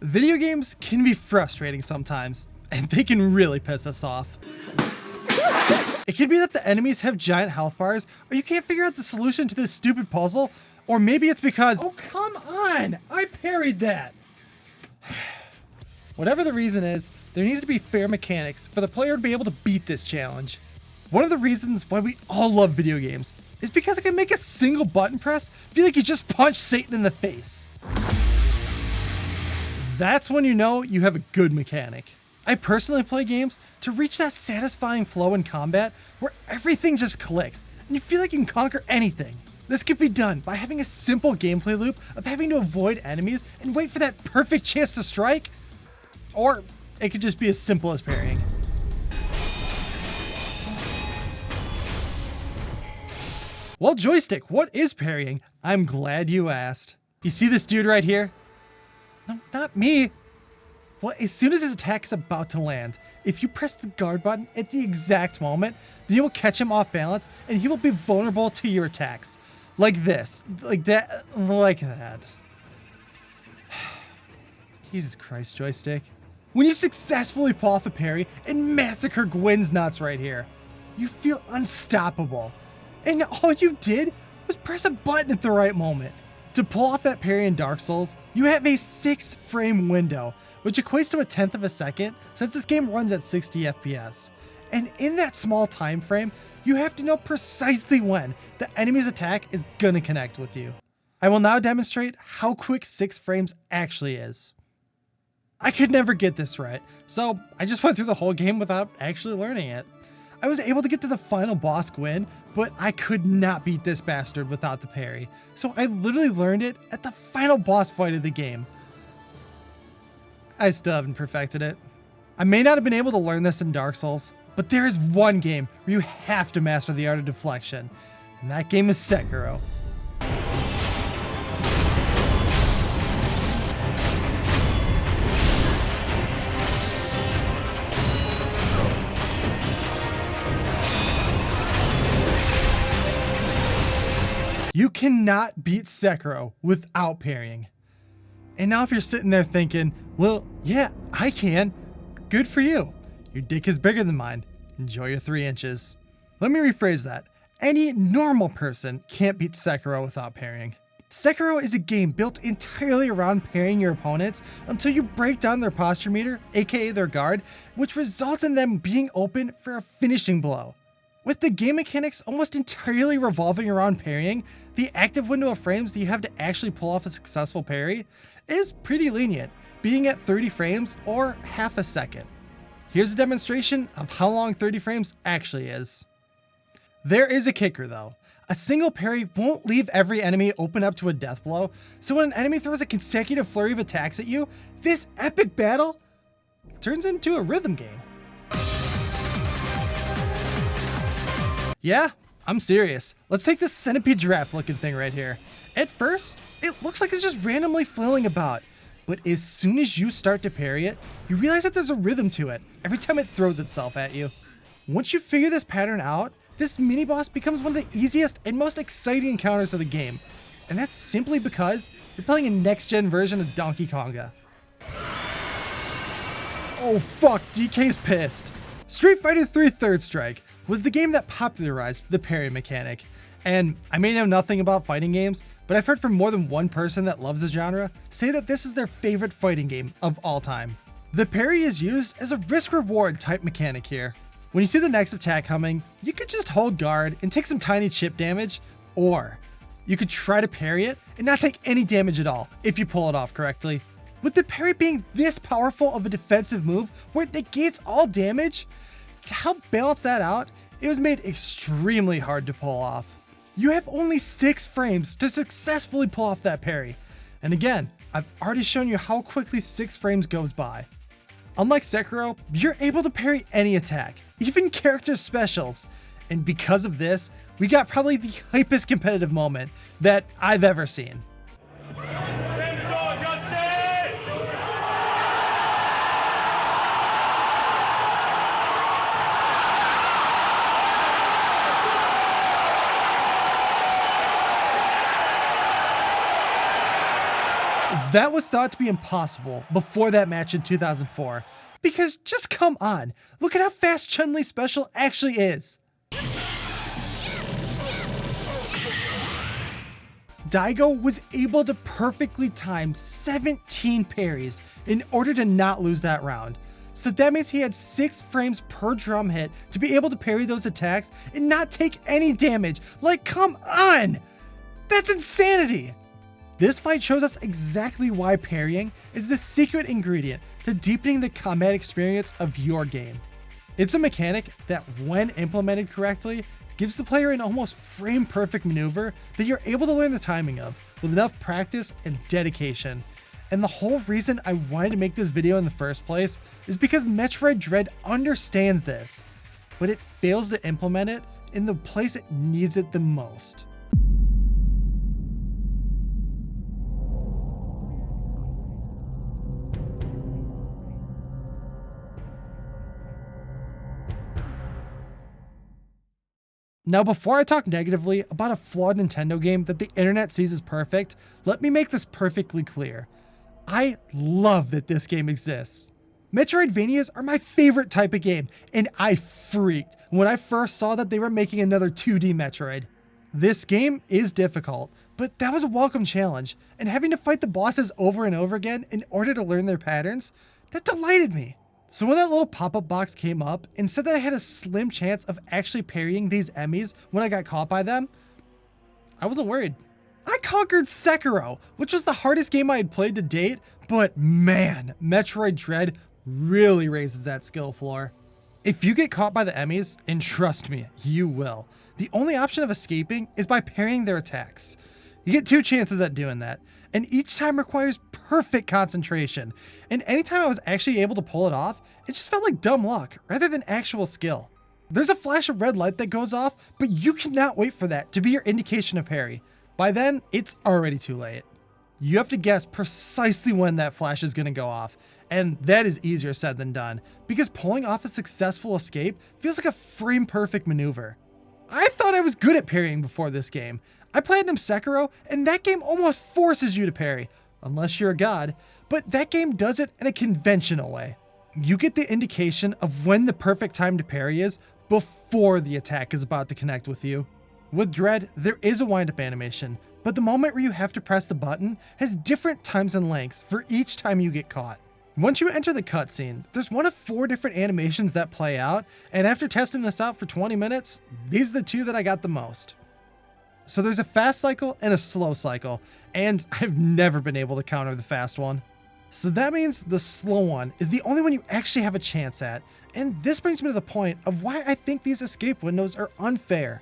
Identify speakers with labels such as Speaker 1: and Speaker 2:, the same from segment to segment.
Speaker 1: Video games can be frustrating sometimes, and they can really piss us off. It could be that the enemies have giant health bars, or you can't figure out the solution to this stupid puzzle, or maybe it's because—
Speaker 2: oh, come on! I parried that!
Speaker 1: Whatever the reason is, there needs to be fair mechanics for the player to be able to beat this challenge. One of the reasons why we all love video games is because it can make a single button press feel like you just punched Satan in the face. That's when you know you have a good mechanic. I personally play games to reach that satisfying flow in combat where everything just clicks and you feel like you can conquer anything. This could be done by having a simple gameplay loop of having to avoid enemies and wait for that perfect chance to strike, or it could just be as simple as parrying. Well, Joystick, what is parrying? I'm glad you asked. You see this dude right here? No, not me. Well, as soon as his attack is about to land, if you press the guard button at the exact moment, then you will catch him off balance and he will be vulnerable to your attacks. Like this, like that, like that. Jesus Christ, Joystick. When you successfully pull off a parry and massacre Gwyn's nuts right here, you feel unstoppable. And all you did was press a button at the right moment. To pull off that parry in Dark Souls, you have a 6-frame window, which equates to 1/10 of a second since this game runs at 60 FPS. And in that small time frame, you have to know precisely when the enemy's attack is gonna connect with you. I will now demonstrate how quick 6 frames actually is. I could never get this right, so I just went through the whole game without actually learning it. I was able to get to the final boss Gwyn, but I could not beat this bastard without the parry, so I literally learned it at the final boss fight of the game. I still haven't perfected it. I may not have been able to learn this in Dark Souls, but there is one game where you have to master the art of deflection, and that game is Sekiro. You cannot beat Sekiro without parrying. And now if you're sitting there thinking, well, yeah, I can. Good for you. Your dick is bigger than mine. Enjoy your 3 inches. Let me rephrase that. Any normal person can't beat Sekiro without parrying. Sekiro is a game built entirely around parrying your opponents until you break down their posture meter, aka their guard, which results in them being open for a finishing blow. With the game mechanics almost entirely revolving around parrying, the active window of frames that you have to actually pull off a successful parry is pretty lenient, being at 30 frames or half a second. Here's a demonstration of how long 30 frames actually is. There is a kicker though. A single parry won't leave every enemy open up to a death blow, so when an enemy throws a consecutive flurry of attacks at you, this epic battle turns into a rhythm game. Yeah, I'm serious. Let's take this centipede giraffe looking thing right here. At first, it looks like it's just randomly flailing about, but as soon as you start to parry it, you realize that there's a rhythm to it every time it throws itself at you. Once you figure this pattern out, this mini boss becomes one of the easiest and most exciting encounters of the game, and that's simply because you're playing a next-gen version of Donkey Konga. Oh fuck, DK's pissed. Street Fighter 3 Third Strike was the game that popularized the parry mechanic. And I may know nothing about fighting games, but I've heard from more than one person that loves the genre say that this is their favorite fighting game of all time. The parry is used as a risk-reward type mechanic here. When you see the next attack coming, you could just hold guard and take some tiny chip damage, or you could try to parry it and not take any damage at all if you pull it off correctly. With the parry being this powerful of a defensive move where it negates all damage, to help balance that out, it was made extremely hard to pull off. You have only 6 frames to successfully pull off that parry. And again, I've already shown you how quickly 6 frames goes by. Unlike Sekiro, you're able to parry any attack, even character specials. And because of this, we got probably the hypest competitive moment that I've ever seen. That was thought to be impossible before that match in 2004, because just come on, look at how fast Chun-Li's special actually is. Daigo was able to perfectly time 17 parries in order to not lose that round. So that means he had 6 frames per drum hit to be able to parry those attacks and not take any damage. Like, come on! That's insanity! This fight shows us exactly why parrying is the secret ingredient to deepening the combat experience of your game. It's a mechanic that, when implemented correctly, gives the player an almost frame-perfect maneuver that you're able to learn the timing of with enough practice and dedication. And the whole reason I wanted to make this video in the first place is because Metroid Dread understands this, but it fails to implement it in the place it needs it the most. Now, before I talk negatively about a flawed Nintendo game that the internet sees as perfect, let me make this perfectly clear. I love that this game exists. Metroidvanias are my favorite type of game, and I freaked when I first saw that they were making another 2D Metroid. This game is difficult, but that was a welcome challenge, and having to fight the bosses over and over again in order to learn their patterns, that delighted me. So when that little pop-up box came up and said that I had a slim chance of actually parrying these EMMIs when I got caught by them, I wasn't worried. I conquered Sekiro, which was the hardest game I had played to date, but man, Metroid Dread really raises that skill floor. If you get caught by the EMMIs, and trust me, you will, the only option of escaping is by parrying their attacks. You get 2 chances at doing that, and each time requires perfect concentration. And anytime I was actually able to pull it off, it just felt like dumb luck rather than actual skill. There's a flash of red light that goes off, but you cannot wait for that to be your indication of parry. By then, it's already too late. You have to guess precisely when that flash is going to go off, and that is easier said than done, because pulling off a successful escape feels like a frame-perfect maneuver. I thought I was good at parrying before this game. I Platinum Sekiro, and that game almost forces you to parry, unless you're a god, but that game does it in a conventional way. You get the indication of when the perfect time to parry is before the attack is about to connect with you. With Dread, there is a wind-up animation, but the moment where you have to press the button has different times and lengths for each time you get caught. Once you enter the cutscene, there's one of 4 different animations that play out, and after testing this out for 20 minutes, these are the 2 that I got the most. So there's a fast cycle and a slow cycle, and I've never been able to counter the fast one. So that means the slow one is the only one you actually have a chance at, and this brings me to the point of why I think these escape windows are unfair.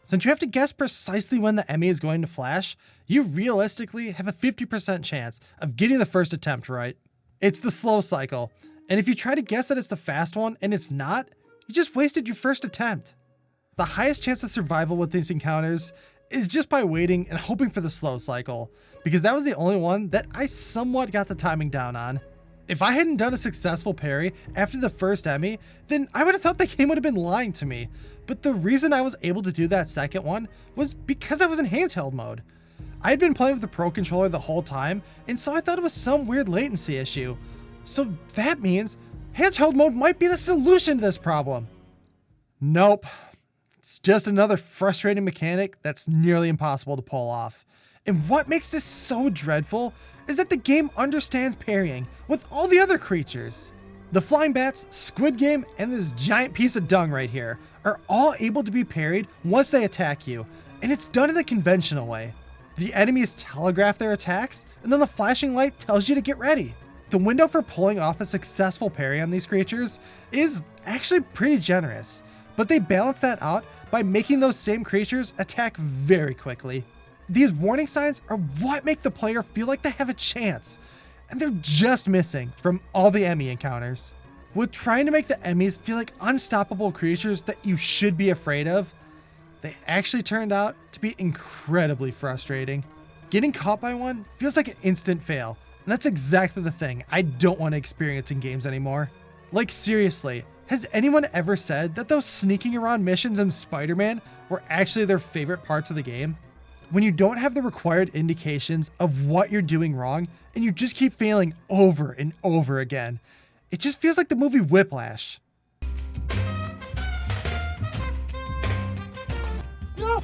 Speaker 1: Since you have to guess precisely when the EMMI is going to flash, you realistically have a 50% chance of getting the first attempt right. It's the slow cycle, and if you try to guess that it's the fast one and it's not, you just wasted your first attempt. The highest chance of survival with these encounters is just by waiting and hoping for the slow cycle, because that was the only one that I somewhat got the timing down on. If I hadn't done a successful parry after the first EMMI, then I would have thought the game would have been lying to me. But the reason I was able to do that second one was because I was in handheld mode. I had been playing with the Pro Controller the whole time, and so I thought it was some weird latency issue. So that means handheld mode might be the solution to this problem. Nope. It's just another frustrating mechanic that's nearly impossible to pull off. And what makes this so dreadful is that the game understands parrying with all the other creatures. The flying bats, Squid Game, and this giant piece of dung right here are all able to be parried once they attack you, and it's done in the conventional way. The enemies telegraph their attacks, and then the flashing light tells you to get ready. The window for pulling off a successful parry on these creatures is actually pretty generous, but they balance that out by making those same creatures attack very quickly. These warning signs are what make the player feel like they have a chance, and they're just missing from all the EMMI encounters. With trying to make the EMMIs feel like unstoppable creatures that you should be afraid of, they actually turned out to be incredibly frustrating. Getting caught by one feels like an instant fail, and that's exactly the thing I don't want to experience in games anymore. Like seriously, has anyone ever said that those sneaking around missions in Spider-Man were actually their favorite parts of the game? When you don't have the required indications of what you're doing wrong and you just keep failing over and over again. It just feels like the movie Whiplash. No.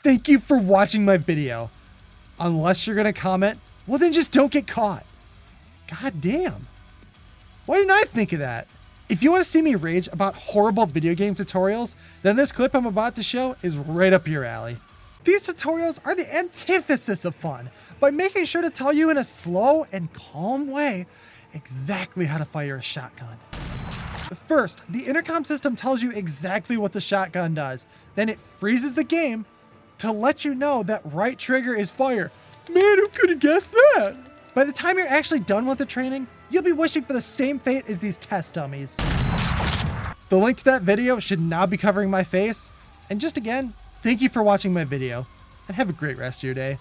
Speaker 1: Thank you for watching my video. Unless you're gonna comment, well then just don't get caught. God damn. Why didn't I think of that? If you want to see me rage about horrible video game tutorials, then this clip I'm about to show is right up your alley. These tutorials are the antithesis of fun by making sure to tell you in a slow and calm way exactly how to fire a shotgun. First, the intercom system tells you exactly what the shotgun does. Then it freezes the game to let you know that right trigger is fire. Man, who could have guessed that? By the time you're actually done with the training, you'll be wishing for the same fate as these test dummies. The link to that video should now be covering my face. And just again, thank you for watching my video, and have a great rest of your day.